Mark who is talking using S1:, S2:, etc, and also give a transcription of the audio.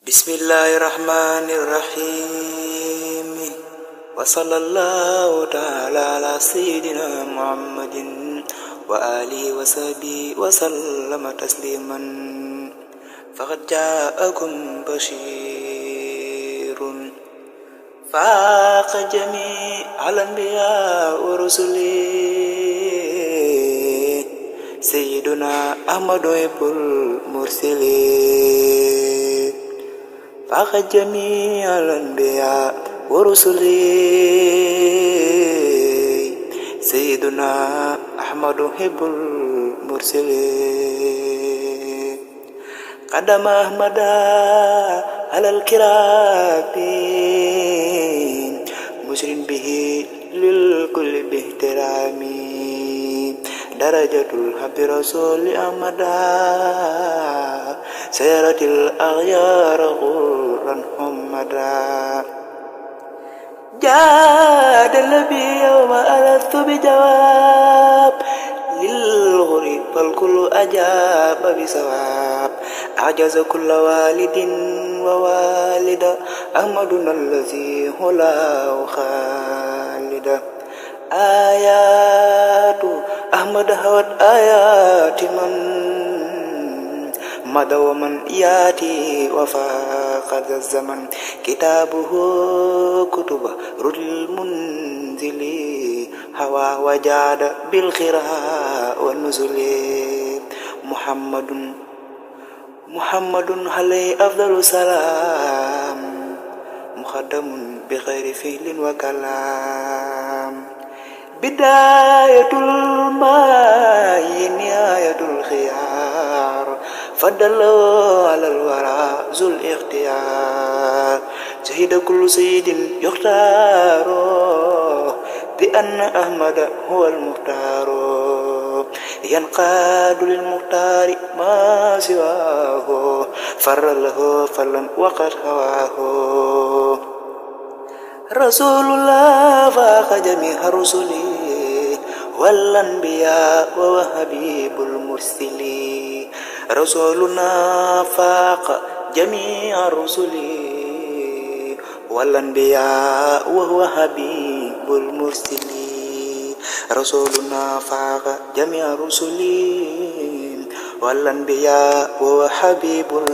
S1: Bismillahirrahmanirrahim. Wa sallallahu ta'ala ala sayyidina Muhammadin wa alihi wa sahbihi wa sallama tasliman. Faqad ja'akum bashirun faqa jami'al anbiya wa rusuli sayyiduna Ahmadu ibul mursalin. Faqa jami'al anbiya wa rusuli sayyiduna Ahmadu ibul mursalin. Qadama ahmada alal kirami musrin bihi lil kulli bihtirami. Darajatul habbi rasuli amada sayaratil aghyar ghurran humada. Jadal bi yawma alathu bi jawab lil ghurib fal kullu ajaba bi sawab. Ajaza kulla walidin wa walida ahmaduna allazi hula khalida. Ayatu ahmad hawat ayati man mada wa man yati wa faqad zaman. Kitabuhu kutuba rudil munzili hawa wajada bil khira wa nuzuli. Muhammadun alayhi afdalu salam mukhaddamun bi khairi fi'lin wa kalam. Bidayatul ma'i nihayatul khiyar fadalu alal wara zul ikhtiyar. Shahida kullu sayyidin yukhtaru bi anna ahmada huwal mukhtaru. Yanqadu lil muhtari ma siwahu farralahu fallan waqad hawahu. Rasulullah faqa jami'a rusuli wal anbiya wa habibul mursili. Rasuluna faqa jami'a rusuli wal anbiya wa huwa habibul mursili. Rasuluna faqa jami'a rusuli wal anbiya wa habibul